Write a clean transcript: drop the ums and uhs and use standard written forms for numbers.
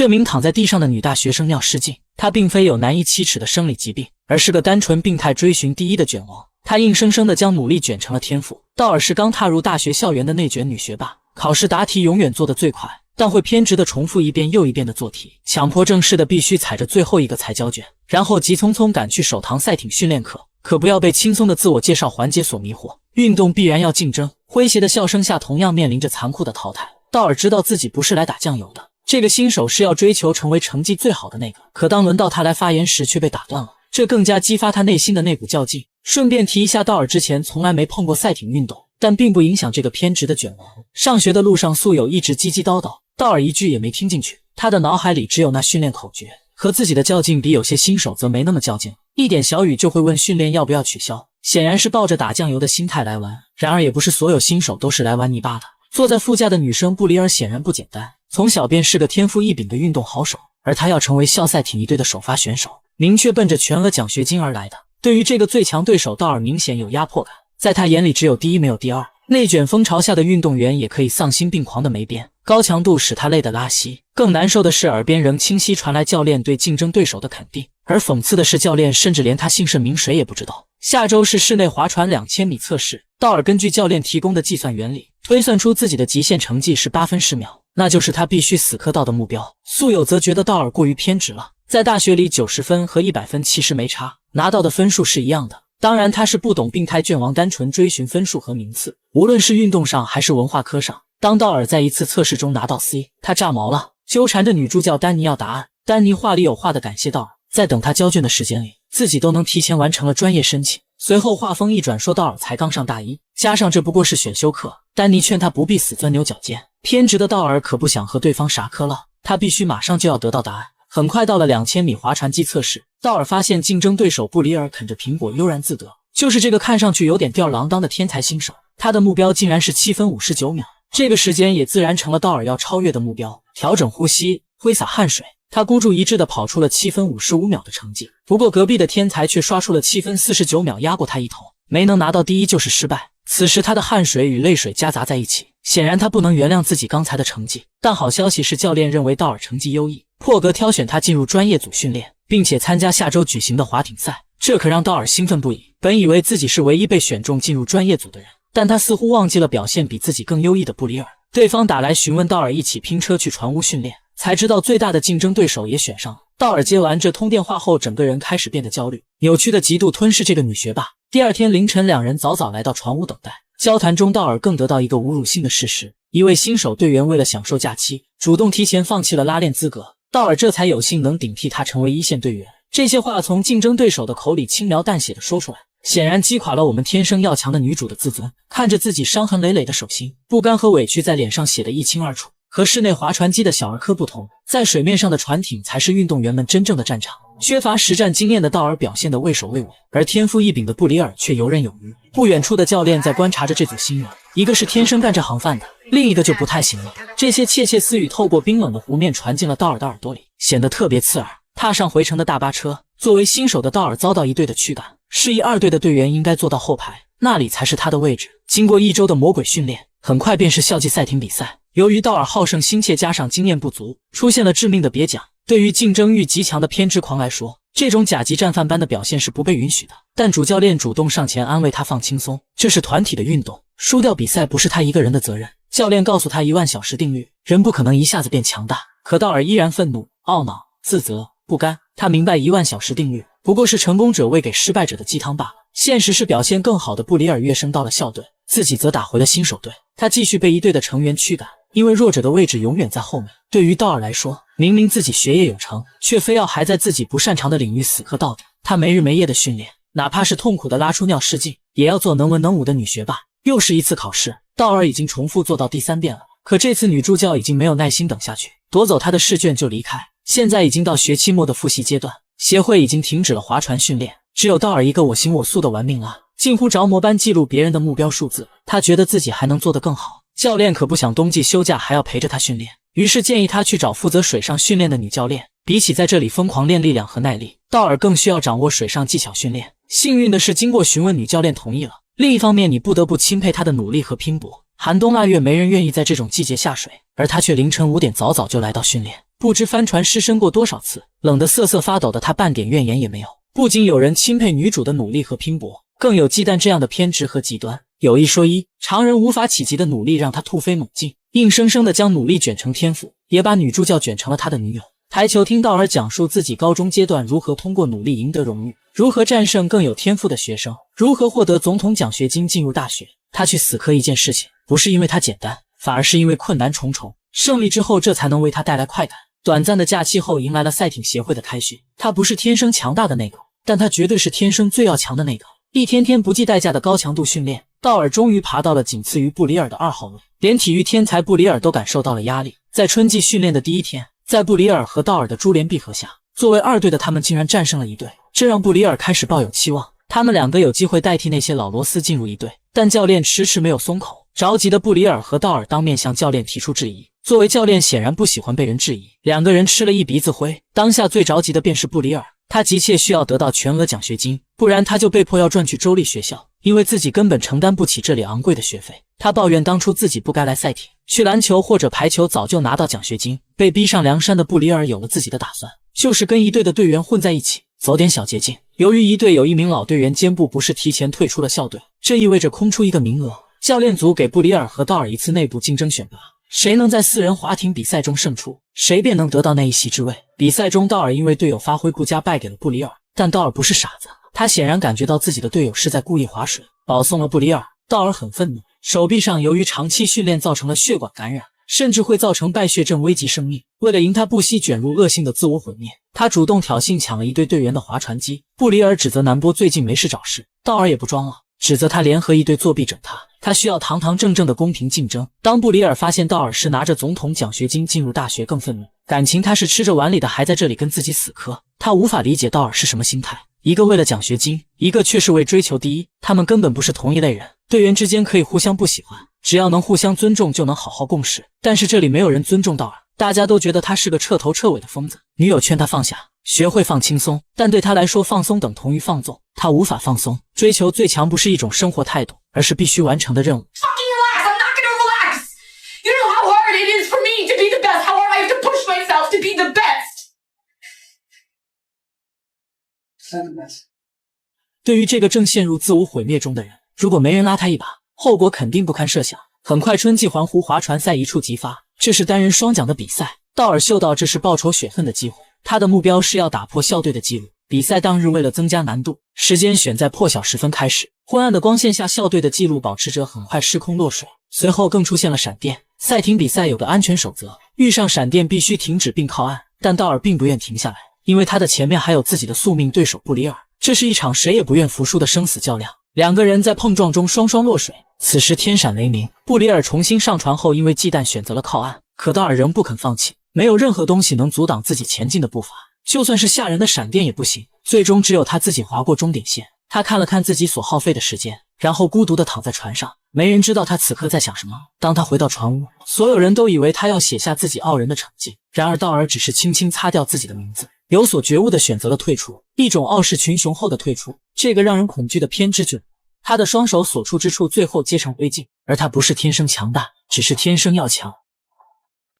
这名躺在地上的女大学生尿失禁，她并非有难以启齿的生理疾病，而是个单纯病态追寻第一的卷王。她硬生生地将努力卷成了天赋。道尔是刚踏入大学校园的内卷女学霸，考试答题永远做得最快，但会偏执地重复一遍又一遍的做题，强迫症似的必须踩着最后一个才交卷，然后急匆匆赶去首堂赛艇训练课。可不要被轻松的自我介绍环节所迷惑，运动必然要竞争，诙谐的笑声下同样面临着残酷的淘汰。道尔知道自己不是来打酱油的，这个新手是要追求成为成绩最好的那个，可当轮到他来发言时却被打断了，这更加激发他内心的那股较劲。顺便提一下，道尔之前从来没碰过赛艇运动，但并不影响这个偏执的卷王。上学的路上素有一直叽叽叨叨，道尔一句也没听进去，他的脑海里只有那训练口诀，和自己的较劲比有些新手则没那么较劲，一点小雨就会问训练要不要取消，显然是抱着打酱油的心态来玩。然而也不是所有新手都是来玩泥巴的。坐在副驾的女生布里尔显然不简单，从小便是个天赋异禀的运动好手，而她要成为校赛艇一队的首发选手，明确奔着全额奖学金而来的。对于这个最强对手，道尔明显有压迫感，在他眼里只有第一没有第二。内卷风潮下的运动员也可以丧心病狂的没边，高强度使他累得拉稀。更难受的是，耳边仍清晰传来教练对竞争对手的肯定，而讽刺的是，教练甚至连他姓甚名谁也不知道。下周是室内划船2000米测试，道尔根据教练提供的计算原理，推算出自己的极限成绩是8分10秒，那就是他必须死磕到的目标。素友则觉得道尔过于偏执了，在大学里90分和100分其实没差，拿到的分数是一样的。当然他是不懂病态卷王单纯追寻分数和名次，无论是运动上还是文化科上。当道尔在一次测试中拿到 C， 他炸毛了，纠缠着女助教丹尼要答案。丹尼话里有话的感谢道尔，在等他交卷的时间里，自己都能提前完成了专业申请。随后话锋一转，说道尔才刚上大一，加上这不过是选修课，丹尼劝他不必死钻牛角尖。偏执的道尔可不想和对方傻磕了，他必须马上就要得到答案。很快到了2000米划船机测试，道尔发现竞争对手布里尔啃着苹果悠然自得，就是这个看上去有点吊儿郎当的天才新手，他的目标竟然是7分59秒，这个时间也自然成了道尔要超越的目标。调整呼吸，挥洒汗水，他孤注一掷地跑出了7分55秒的成绩。不过隔壁的天才却刷出了7分49秒，压过他一头，没能拿到第一就是失败。此时他的汗水与泪水夹杂在一起，显然他不能原谅自己刚才的成绩。但好消息是，教练认为道尔成绩优异，破格挑选他进入专业组训练，并且参加下周举行的划艇赛，这可让道尔兴奋不已。本以为自己是唯一被选中进入专业组的人，但他似乎忘记了表现比自己更优异的布里尔。对方打来询问道尔一起拼车去船屋训练，才知道最大的竞争对手也选上了。道尔接完这通电话后，整个人开始变得焦虑，扭曲的极度吞噬这个女学霸。第二天凌晨，两人早早来到船屋等待。交谈中，道尔更得到一个侮辱性的事实：一位新手队员为了享受假期，主动提前放弃了拉练资格，道尔这才有幸能顶替他成为一线队员。这些话从竞争对手的口里轻描淡写的说出来，显然击垮了我们天生要强的女主的自尊。看着自己伤痕累累的手心，不甘和委屈在脸上写得一清二楚。和室内划船机的小儿科不同，在水面上的船艇才是运动员们真正的战场。缺乏实战经验的道尔表现得畏首畏尾，而天赋异禀的布里尔却游刃有余。不远处的教练在观察着这组新人，一个是天生干这行饭的，另一个就不太行了。这些窃窃私语透过冰冷的湖面传进了道尔的耳朵里，显得特别刺耳。踏上回程的大巴车，作为新手的道尔遭到一队的驱赶，示意二队的队员应该坐到后排，那里才是他的位置。经过1周的魔鬼训练，很快便是校际赛艇比赛。由于道尔好胜心切加上经验不足，出现了致命的蹩脚。对于竞争欲极强的偏执狂来说，这种甲级战犯般的表现是不被允许的。但主教练主动上前安慰他放轻松，这是团体的运动，输掉比赛不是他一个人的责任。教练告诉他10000小时定律，人不可能一下子变强大。可道尔依然愤怒、懊恼、自责、不甘。他明白10000小时定律不过是成功者喂给失败者的鸡汤罢了。现实是表现更好的布里尔跃升到了校队，自己则打回了新手队。他继续被一队的成员驱赶，因为弱者的位置永远在后面。对于道尔来说，明明自己学业有成，却非要还在自己不擅长的领域死磕到底。他没日没夜的训练，哪怕是痛苦的拉出尿失禁，也要做能文能武的女学霸。又是一次考试，道尔已经重复做到第3遍了，可这次女助教已经没有耐心等下去，夺走他的试卷就离开。现在已经到学期末的复习阶段，协会已经停止了划船训练，只有道尔一个我行我素的玩命啊，近乎着魔般记录别人的目标数字。他觉得自己还能做得更好，教练可不想冬季休假还要陪着他训练，于是建议他去找负责水上训练的女教练。比起在这里疯狂练力量和耐力，道尔更需要掌握水上技巧训练。幸运的是，经过询问女教练同意了。另一方面，你不得不钦佩他的努力和拼搏，寒冬腊月，没人愿意在这种季节下水，而他却凌晨5点早早就来到训练。不知帆船失身过多少次，冷得瑟瑟发抖的他半点怨言也没有。不仅有人钦佩女主的努力和拼搏，更有忌惮这样的偏执和极端。有一说一，常人无法企及的努力让他突飞猛进，硬生生的将努力卷成天赋，也把女助教卷成了他的女友。台球听道尔讲述自己高中阶段如何通过努力赢得荣誉，如何战胜更有天赋的学生，如何获得总统奖学金进入大学。他去死磕一件事情，不是因为它简单，反而是因为困难重重。胜利之后，这才能为他带来快感。短暂的假期后，迎来了赛艇协会的开训。他不是天生强大的那个，但他绝对是天生最要强的那个。一天天不计代价的高强度训练，道尔终于爬到了仅次于布里尔的2号位。连体育天才布里尔都感受到了压力。在春季训练的第一天，在布里尔和道尔的珠联璧合下，作为2队的他们竟然战胜了1队，这让布里尔开始抱有期望。他们2个有机会代替那些老罗斯进入1队，但教练迟迟没有松口。着急的布里尔和道尔当面向教练提出质疑。作为教练，显然不喜欢被人质疑，2个人吃了一鼻子灰。当下最着急的便是布里尔，他急切需要得到全额奖学金，不然他就被迫要转去州立学校，因为自己根本承担不起这里昂贵的学费。他抱怨当初自己不该来赛艇，去篮球或者排球早就拿到奖学金。被逼上梁山的布里尔有了自己的打算，就是跟1队的队员混在一起，走点小捷径。由于1队有1名老队员肩部不适提前退出了校队，这意味着空出1个名额。教练组给布里尔和道尔一次内部竞争选拔，谁能在4人划艇比赛中胜出，谁便能得到那一席之位。比赛中，道尔因为队友发挥不佳败给了布里尔，但道尔不是傻子，他显然感觉到自己的队友是在故意划水，保送了布里尔。道尔很愤怒，手臂上由于长期训练造成了血管感染，甚至会造成败血症，危及生命。为了赢，他不惜卷入恶性的自我毁灭。他主动挑衅抢了1队队员的划船机，布里尔指责南波最近没事找事，道尔也不装了，指责他联合1队作弊整他。他需要堂堂正正的公平竞争。当布里尔发现道尔是拿着总统奖学金进入大学，更愤怒。感情他是吃着碗里的，还在这里跟自己死磕。他无法理解道尔是什么心态，一个为了奖学金，一个却是为追求第一，他们根本不是同一类人。队员之间可以互相不喜欢，只要能互相尊重就能好好共事，但是这里没有人尊重道尔，大家都觉得他是个彻头彻尾的疯子。女友劝他放下，学会放轻松，但对他来说放松等同于放纵，他无法放松。追求最强不是一种生活态度，而是必须完成的任务。对于这个正陷入自我毁灭中的人，如果没人拉他一把，后果肯定不堪设想。很快，春季环湖划船赛一触即发，这是单人双桨的比赛。道尔嗅到这是报仇雪恨的机会，他的目标是要打破校队的纪录。比赛当日，为了增加难度，时间选在破晓时分开始。昏暗的光线下，校队的纪录保持者很快失控落水，随后更出现了闪电。赛艇比赛有个安全守则，遇上闪电必须停止并靠岸，但道尔并不愿停下来，因为他的前面还有自己的宿命对手布里尔。这是一场谁也不愿服输的生死较量，2个人在碰撞中双双落水。此时天闪雷鸣，布里尔重新上船后，因为忌惮选择了靠岸，可道尔仍不肯放弃。没有任何东西能阻挡自己前进的步伐，就算是吓人的闪电也不行。最终只有他自己划过终点线。他看了看自己所耗费的时间，然后孤独地躺在船上。没人知道他此刻在想什么。当他回到船屋，所有人都以为他要写下自己傲人的成绩，然而道尔只是轻轻擦掉自己的名字，有所觉悟地选择了退出，一种傲视群雄后的退出。这个让人恐惧的偏执者，他的双手所处之处最后皆成灰烬。而他不是天生强大，只是天生要强。